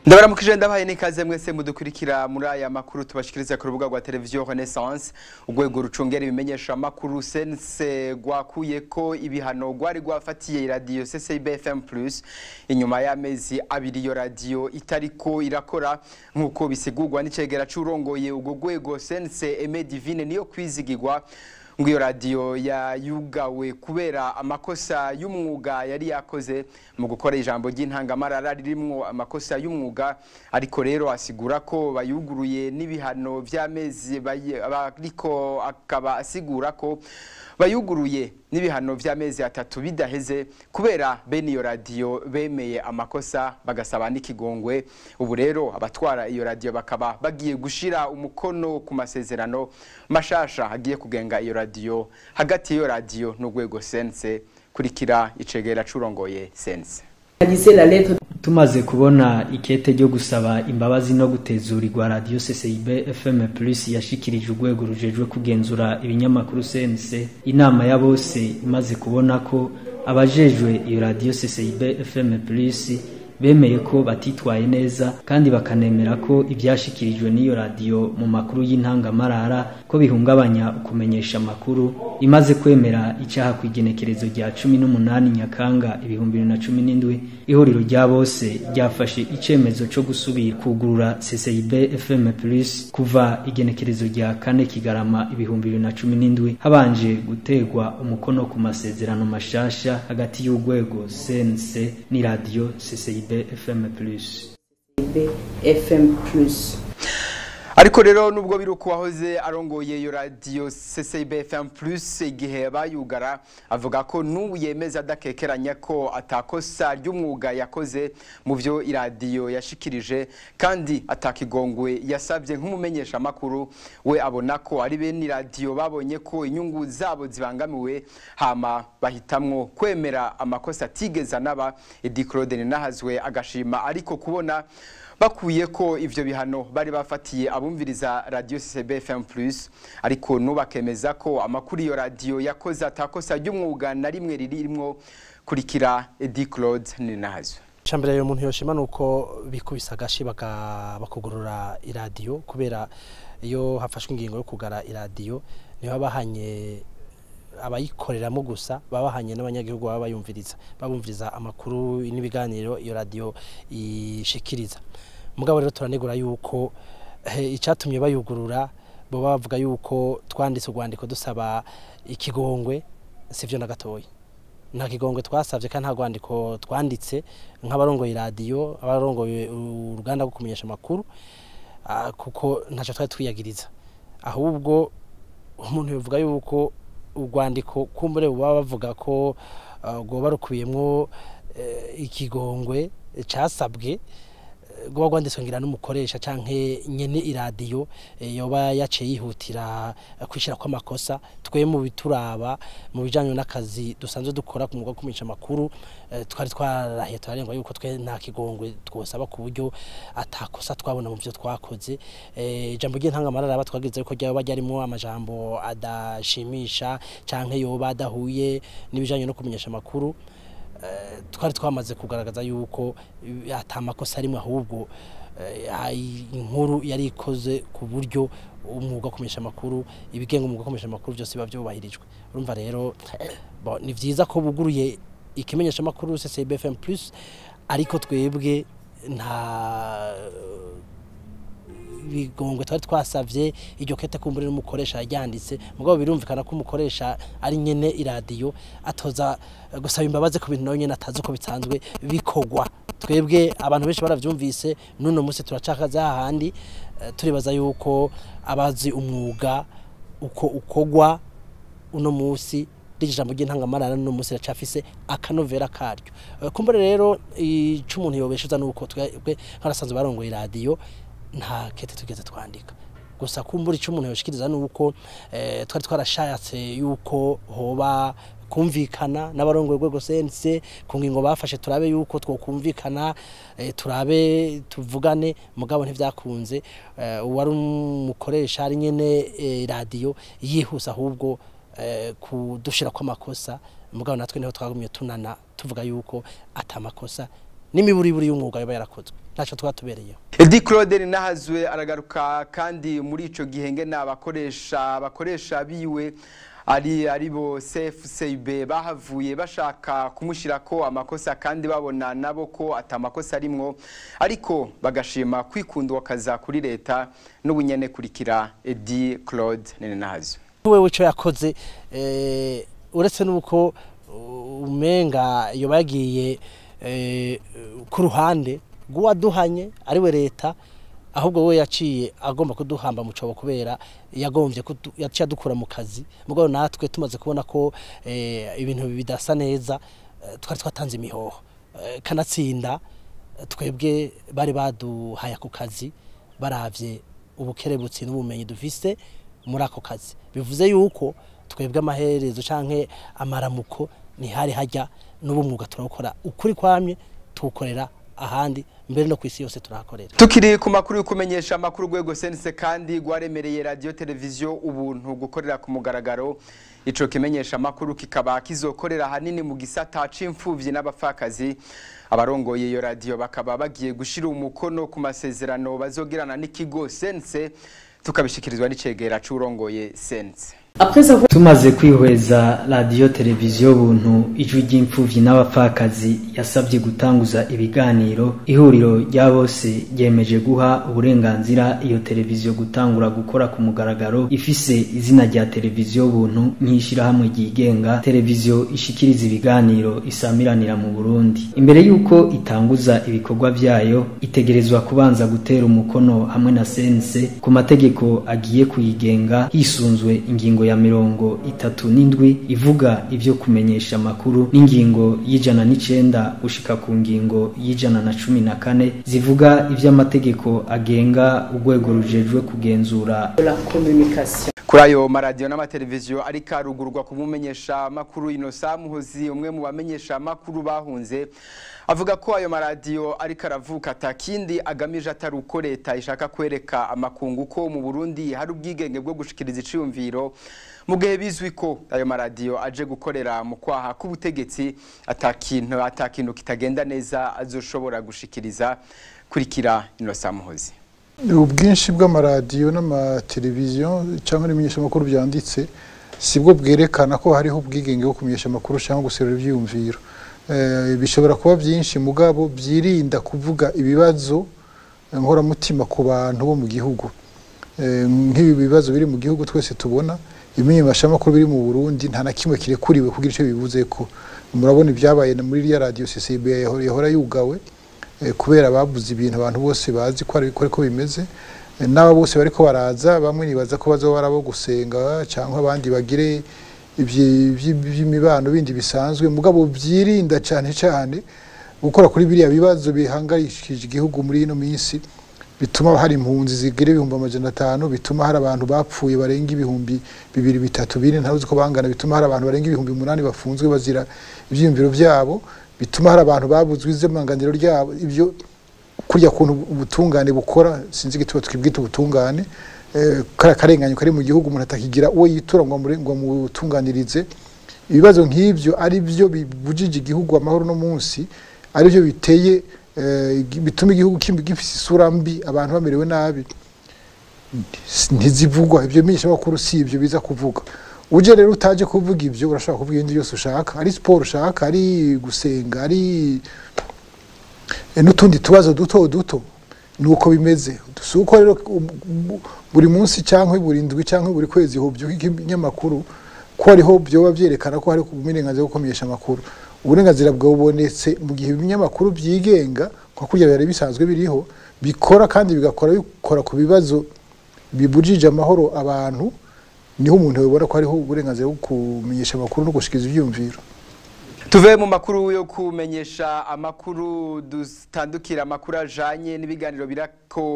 Ndabaramukije ndabaye nikaze mwese mudukurikira muri aya makuru tubashikiriza ku rubuga rwa televiziyo Renaissance urwego rucungera ibimenyesha makuru sense gwakuye ko ibihano gwari gwafatiye radio CCB FM+ inyuma y'amezi abiri yo radio itariko irakora nkuko bisigurwa n'icegera c'urongoye ubwo rwego sense Aime Divine niyo kwizigirwa ngo iyo radio yugawe kubera amakosa y'umwuga yari yakoze mu gukora ijambo ry'intangamarara ririmwo amakosa y'umwuga ariko rero asigura ko bayuguruye n'ibihano vy'amezi ariko akaba asigura ko bayuguruye n'ibihano vy'amezi 3 bidaheze kubera bene iyo radio bemeye amakosa bagasaba n'ikigongwe ubu rero abatwara iyo radio bakaba bagiye gushira umukono ku masezerano mashasha hagiye kugenga iyo radio hagati iyo radio n'urwego sense kurikira icegera curongoye sense. Tumaze kubona ikete ryo gusaba imbabazi no gutezurirwa radio CCB FM+ yashikirije urwego rujejwe kugenzura ibinyamakuru sense inama ya bose imaze kubona ko abajejwe iyo radio CCB FM+ bemeye ko batitwaye neza kandi bakanemera ko ibyashikirijwe n'iyo radio mu makuru y'intangamarara ko bihungabanya ukumenyesha makuru imaze kwemera icyaha kwigenekerezo rya 18 Nyakanga 2017 ihuriro rya bose ryafashe icemezo cyo gusubira kugurura CCB FM+ kuva igenekerezo rya 4 Kigarama 2017 habanje gutegwa umukono ku masezerano mashasha hagati y'urwego sense ni radio CCB FM+. Ariko rero nubwo biruko wahoze arongoye iyo radio CCB FM+ igihe bayugara avuga ko n'ubu yemeza dakekeranya ko atakosa ry'umwuga yakoze mu byo iradio yashikirije kandi atakigongwe yasabye nk'umumenyesha makuru we abona ko ari bene radio babonye ko inyungu zabo zibangamiwe hama bahitamwo kwemera amakosa atigeza naba Claude Nahazwe agashima ariko kubona bakuye ko ivyo bihano bari bafatiye abumviriza radio CCB FM+ ariko nubakemeza ko amakuru yo radio yakoze atakosa ry'umwuga na rimwe ririmwo kurikira Claude Nahazwe. Chambere yo muntu yoshima nuko bikubisa gashi bakugurura iradio kubera iyo hafashwe ingingo yo kugara iradio niho abahanye abayikoreramo gusa babahanye n'abanyagihugu baba babumviriza amakuru n'ibiganiro iyo radio ishikiriza mugabo rero turanegura yuko icatumye bayugurura bo bavuga yuko twanditse urwandiko dusaba ikigongwe sivyo na gatoyi nta kigongwe twasavye kandi nta rwandiko twanditse nk'abarongoye radio abarongoye uruganda rwo kumenyesha amakuru kuko ntaco twari twiyagiriza ahubwo umuntu yovuga yuko urwandiko kumbure baba bavuga ko go barukuyemwo ikigongwe casabwe go bagwanditswe ngira n'umukoresha canke nyene iradio yoba yaciye yihutira kwishira kwa makosa twe mu bituraba mu bijanye n'akazi dusanzwe dukora ku mwuga kumenyesha makuru twari twarahiye twarengwa yuko twe nta kigongwe twosaba ku buryo atakosa twabona mu byo twakoze ijambo ry'intangamarara batwagize ko ryaba ryarimo amajambo adashimisha canke yoba adahuye n'ibijanye no kumenyesha makuru twari twamaze kugaragaza yuko atamakosa arimwe ahubwo inkuru yari ikoze ku buryo umwuga kumenyesha makuru ibigenga umwuga kumenyesha makuru byose bavyubahirijwe urumva rero ni vyiza ko buguruye ikimenyesha makuru CCB FM+ ariko twebwe nta bigongwe twari twasavye iryo kete kumbure n'umukoresha yanditse mugabo birumvikana ko umukoresha ari nyene iradio atoza gusaba imbabazi ku bintu nayo nyene atazi ko bisanzwe bikogwa twebwe abantu benshi baravyumvise nuno musi turacakaza hahandi turibaza yuko abazi umwuga uko ukogwa uno musi rijambo ry'intangamarara no musi racafise akanovera karyo kumbure rero icumuntu yobeshuza nuko twebwe nkarasanzwe barongoye radio nta kete tugeze twandika gusa kumbura ico umuntu yoshikiriza nuko twari twarashayatse yuko hoba kumvikana n'abarongoye rwego sense ku ngingo bafashe turabe yuko twokumvikana turabe tuvugane mugabo ntivyakunze uwari umukoresha ari nyene radio yihusa ahubwo kudushira kwa makosa mugabo natwe niho twagumye tunana tuvuga yuko atamakosa n'imiburiburi y'umwuga yaba yarakozwe. ntaco twatubereyeho. Edi Claude Nahazwe aragaruka kandi muri ico gihenge abakoresha biwe aribo CFCB bahavuye bashaka kumushirako amakosa kandi babona nabo ko atamakosa arimwo ariko bagashima kwikundwa kaza kuri leta n'ubunyene kurikira Edi Claude Nahazwe. Wewe ico yakoze uretse nuko umenga iyo bagiye ku ruhande guwaduhanye ari we leta ahubwo we yaciye agomba kuduhamba mu cobo kubera yagombye yaciye dukura mu kazi mugabo natwe tumaze kubona ko ibintu bidasa neza twari twatanze imihoho kanatsinda twebwe bari baduhaye ku kazi baravye ubukerebutsi n'ubumenyi dufise muri ako kazi bivuze yuko twebwe amaherezo canke amaramuko ni hari hajya n'ubumwuga turakora ukuri kwamye tukorera ahandi mbere no kwisi yose turahakorera. Tukiri ku makuru y'ukumenyesha amakuru rwego sense kandi gwaremereye radio televiziyo ubuntu gukorera ku mugaragaro ico kimenyesha amakuru kikaba kizokorera hanini mu gisata c'imfuvyi n'abapfakazi abarongoye iyo radio bakaba bagiye gushira umukono ku masezerano bazogirana n'ikigo sense tukabishikirizwa n'icegera c'urongoye sense. Tumaze kwihweza radio televiziyo buntu ijwi ry'imfuvyi n'abapfakazi yasabye gutanguza ibiganiro ihuriro rya bose ryemeje guha uburenganzira iyo televiziyo gutangura gukora ku mugaragaro ifise izina rya televiziyo buntu nkishira hamwe ryigenga televiziyo ishikiriza ibiganiro isamiranira mu Burundi. Imbere yuko itanguza ibikorwa vyayo itegerezwa kubanza gutera umukono hamwe na sense ku mategeko agiye kuyigenga hisunzwe ingingo ya 37 ivuga ivyo kumenyesha amakuru n'ingingo y'ijana n'icenda gushika ku ngingo y'ijana na 14 zivuga ivyo amategeko agenga urwego rujejwe kugenzura la communication. Kuri ayo maradiyo n'amateleviziyo ariko arugurwa kumumenyesha amakuru Innocent Muhozi umwe mu bamenyesha amakuru bahunze avuga ko ayo maradiyo ariko aravuka atakindi agamije atari uko leta ishaka kwereka amakungu ko mu Burundi hari ubwigenge bwo gushikiriza iciyumviro mu gihe bizwi ko ayo maradiyo aje gukorera mu kwaha k'ubutegetsi atakintu kitagenda neza azoshobora gushikiriza kurikira Innocent Muhozi. Ubwinshi bw'amaradiyo n'amateleviziyo cyangwa n'imenyesha amakuru byanditse sibwo bwerekana ko hariho ubwigenge bwo kumenyesha amakuru cyangwa guserura ibyiyumviro. Bishobora kuba byinshi mugabo byirinda kuvuga ibibazo nkoramutima ku bantu bo mu gihugu. Nk'ibi bibazo biri mu gihugu twese tubona ibimenyesha amakuru biri mu Burundi nta na kimwe kirekuriwe kugira icyo bivuze ko murabona ibyabaye muri ya radio CCB yahora yugawe kubera babuze ibintu abantu bose bazi ko ari ko bimeze nabo bose bariko baraza bamwe nibaza ko bazo barabo gusenga cyangwa abandi bagire iby'imibano bindi bisanzwe mugabo byirinda cyane gukora kuri biriya bibazo bihangayishije igihugu muri ino minsi bituma hari impunzi zigire 500 bituma hari abantu bapfuye barenga 2,3 ntaruzi ko bangana bituma hari abantu barenga 8,000 bafunzwe bazira ivyiyumviro byabo bituma hari abantu babuzwe izemanganiro ryabo ivyo kurya kuntu ubutungane bukora sinzi gitwa twibwita ubutungane karenganye kari mu gihugu umuntu atakigira uwo yitura ngo mu butunganirize ibibazo nk'ivyo ari byo bibujije igihugu amahoro no munsi ari byo biteye bituma igihugu gifise isura mbi abantu bamerewe nabi ntizivugwa ivyo menyesha makuru si ivyo biza kuvuga uje rero utaje kuvuga ivyo urashaka kuvuga ibindi byose ushaka ari sport ushaka ari gusenga ari n'utundi tubazo duto nuko bimeze dusuko rero buri munsi cyangwa buri ndwi cyangwa buri kwezi ho by'inyamakuru ko ariho byo bavyerekana ko hari kubumenengaze gukomesha amakuru uburenganzira bwabonetse mu gihe ibinyamakuru byigenga ko kurya bari bisanzwe biriho bikora kandi bikora ku bibazo bibujije amahoro abantu niho umuntu yobora ko ariho uburenganzira bwo kumenyesha amakuru no gushikiza ibyumviro. Tuve mu makuru yo kumenyesha amakuru dutandukira amakuru ajanye n'ibiganiro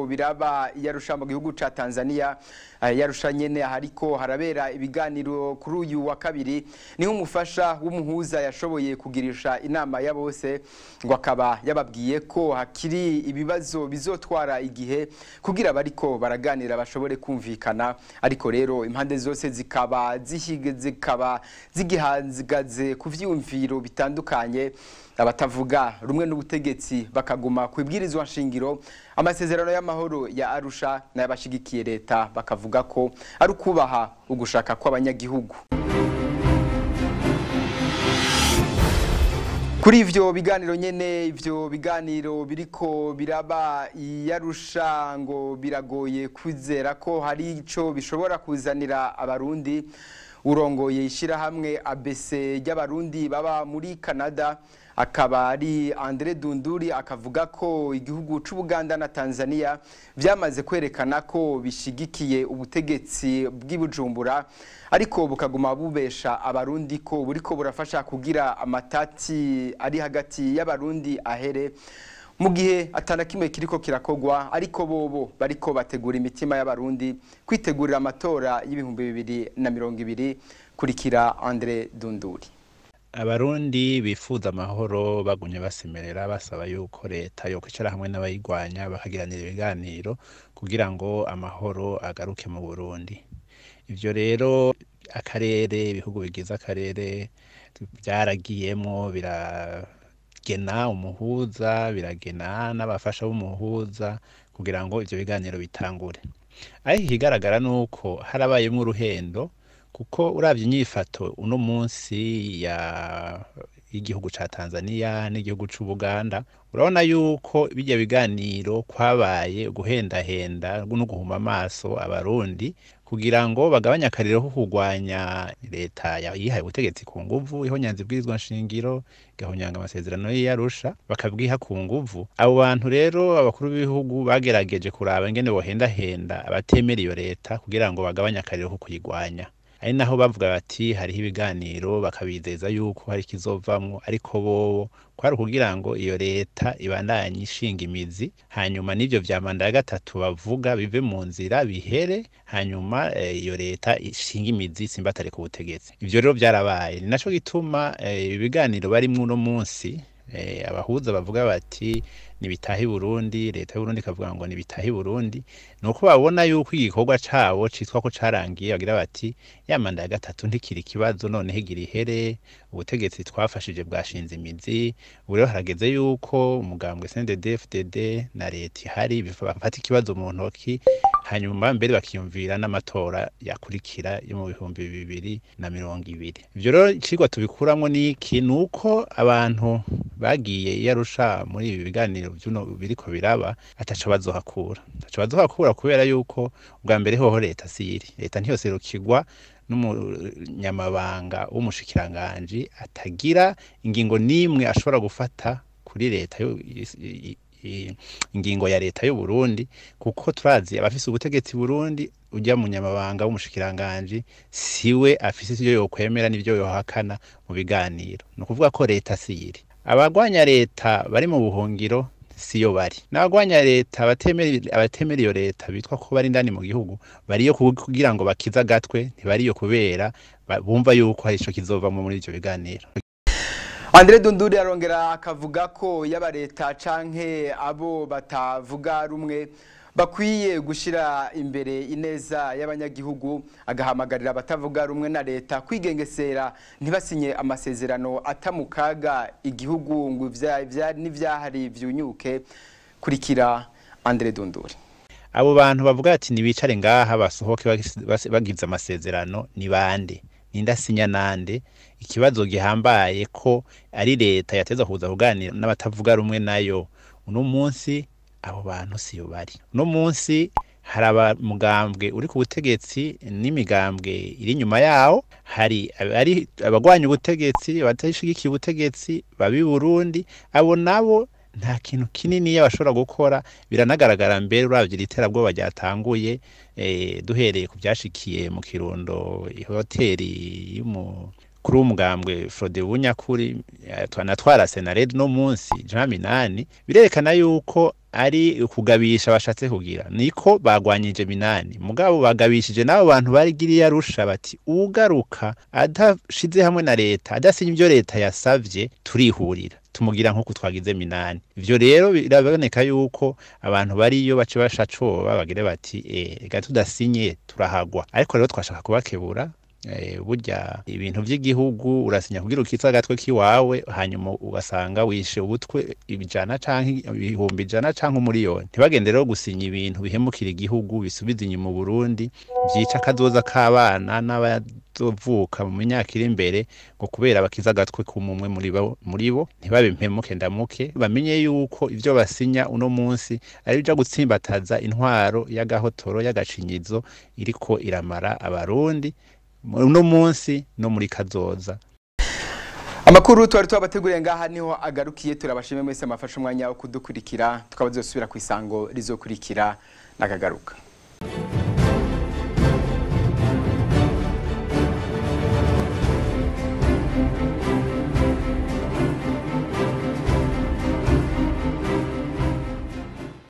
biraba yarusha mu gihugu ca Tanzania yarusha nyene hariko harabera ibiganiro kuri uyu wa kabiri niho umufasha w'umuhuza yashoboye kugirisha inama ya bose ngo akaba yababwiye ko hakiri ibibazo bizotwara igihe kugira bariko baraganira bashobore kumvikana ariko rero impande zose zikaba zigihanzigaze ku vyumviro biganiro bitandukanye abatavuga rumwe n'ubutegetsi bakaguma kwibwirizwa nshingiro amasezerano y'amahoro ya Arusha n'abashigikiye leta bakavuga ko ari kubaha ugushaka kw'abanyagihugu. Kuri ivyo biganiro nyene, ivyo biganiro biriko biraba Arusha ngo biragoye kwizera ko hari ico bishobora kuzanira abarundi. Urongoye ishirahamwe ABC ry'abarundi baba muri Canada akaba ari Andre Dunduri akavuga ko igihugu c'Ubuganda na Tanzania vyamaze kwerekana ko bishigikiye ubutegetsi bw'Ibujumbura ariko bukaguma bubesha abarundi ko buriko burafasha kugira amatati ari hagati y'abarundi ahere mu gihe atana kimwe kiriko kirakogwa ariko bobo bariko bategura imitima y'abarundi kwitegurira amatora y'ibihumbi 2020 kurikira Andre Dunduri. Abarundi bifuza amahoro bagumye basemerera basaba yuko leta yo kwicara hamwe n'abayigwanya bakagiranira ibiganiro kugira ngo amahoro agaruke mu Burundi. Ivyo rero akarere ibihugu bigize akarere byaragiyemo biragena umuhuza biragena n'abafasha b'umuhuza kugira ngo ivyo biganiro bitangure. Ariko ikigaragara nuko harabayemo uruhendo kuko uravye inyifato uno munsi y'igihugu ca Tanzania n'igihugu c'Ubuganda urabona yuko bijya biganiro kwabaye guhendahenda no guhuma amaso abarundi kugira ngo bagabanya akariro ko kugwanya leta yihaye ubutegetsi ku nguvu ihonyanze bwirizwa nshingiro gahonyanga amasezerano y'Arusha bakabwiha ku nguvu. Abo bantu rero abakuru b'ibihugu bagerageje kuraba ingene bohendahenda abatemera iyo leta kugira ngo bagabanya akariro ko kuyigwanya. Ari naho bavuga bati hariho ibiganiro bakabizeza yuko hari kizovamwo ariko bo kwari kugira ngo iyo leta ibandanye ishinga imizi hanyuma n'ivyo vya manda ya gatatu bavuga bive mu nzira bihere hanyuma iyo leta ishinga imizi simbatare ku butegetsi. Ivyo rero byarabaye ni naco gituma ibiganiro barimwe uno munsi abahuza bavuga bati nibitahi Burundi leta y'u Burundi kavuga ngo nibitahi Burundi nuko babona yuko igikorwa cabo citwa ko carangiye bagira bati ya manda ya gatatu ntikiri kibazo none hegira ihere ubutegetsi twafashije bwashinze imizi rero harageze yuko umugambwe CNDD-FDD na leta ihari bafata ikibazo mu ntoki hanyuma mbere bakiyumvira n'amatora yakurikira yo mu bihumbi 2020. Ivyo rero icigwa tubikuramwo niki nuko abantu bagiye Arusha muri ibi biganiro byuno biriko biraba ataco bazohakura kubera yuko ubwa mbere hoho leta siri leta ntiyoserukirwa n'umunyamabanga w'umushikiranganje atagira ingingo nimwe ashobora gufata kuri leta ingingo ya leta y'u Burundi kuko turazi abafise ubutegetsi Burundi ujya mu nyamabanga w'umushikiranganje siwe afise ivyo yokwemera n'ivyo yohakana mu biganiro. No kuvuga ko leta siri abagwanya leta bari mu buhungiro siyo bari n'abagwanya leta abatemera iyo leta bitwa ko bari ndani mu gihugu bariyo kugira ngo bakiza gatwe ntibariyo kubera bumva yuko hari ico kizova muri ivyo biganiro. Andre Dunduri arongera akavuga ko yaba leta canke abo batavuga rumwe bakwiye gushira imbere ineza y'abanyagihugu agahamagarira abatavuga rumwe na leta kwigengesera ntibasinye amasezerano atamukaga igihugu ngo n'ivyahari vyunyuke kurikira Andre Dunduri. Abo bantu bavuga ati nibicare ngaha basohoke bagize amasezerano ni bande nindasinya nande ikibazo gihambaye ko ari leta yateza kuza kuganira n'abatavuga rumwe nayo uno munsi abo bantu siyo bari. Uno munsi haraba mugambwe uri ku butegetsi n'imigambwe iri nyuma yawo hari abagwanya ubutegetsi batashigikiye ubutegetsi babi Burundi abo nabo nta kintu kinini yabashobora gukora biranagaragara mbere uravye iterabwoba ryatanguye duhereye ku byashikiye mu Kirundo hoteli kuri umugambwe Frode Bunyakuri twanatwara Senared no munsi Minani birerekana yuko ari ukugabisha bashatse kugira niko bagwanyije Minani mugabo bagabishije nabo bantu barigiriye Arusha bati ugaruka adashize hamwe na leta adasinye ibyo leta yasavye turihurira tumugira nko kutwagize Minani. Ivyo rero biraboneka yuko abantu bariyo bace bashacoba bagire bati reka tudasinye turahagwa ariko rero twashaka kubakebura burya ibintu by'igihugu urasinya kugira ukitsa agatwe kiwawe hanyuma ugasanga wishe ubutwe 100 canke 100 canke umuriyoni. Ntibagende rero gusinya ibintu bihemukira igihugu bisubiza inyuma mu Burundi vyica kazoza k'abana n'abazovuka mu myaka iri imbere ngo kubera bakiza agatwe kumumwe muri bo ntibabe mpemuke ndamuke bamenye yuko ivyo basinya uno munsi ari byo gutsimbataza intwaro y'agahotoro y'agacinyizo iriko iramara abarundi uno munsi no muri kazoza. Amakuru twari twabateguriye ngaha niho agarukiye. Turabashimye mwese amafasha umwanya wo kudukurikira tukabazosubira ku isango rizokurikira nakagaruka.